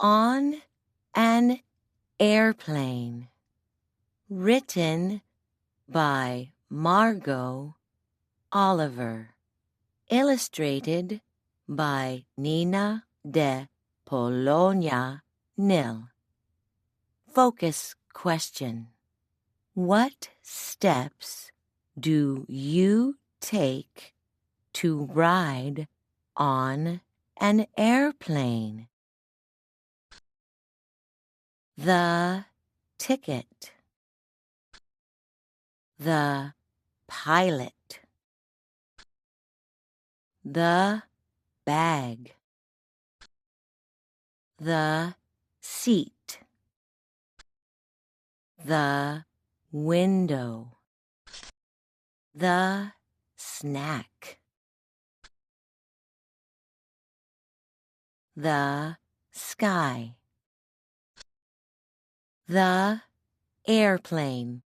On an Airplane. Written by Margot Oliver. Illustrated by Nina de Polonia Nil. Focus question. What steps do you take to ride on an airplane? The ticket. The pilot. The bag. The seat. The window. The snack. The sky. The airplane.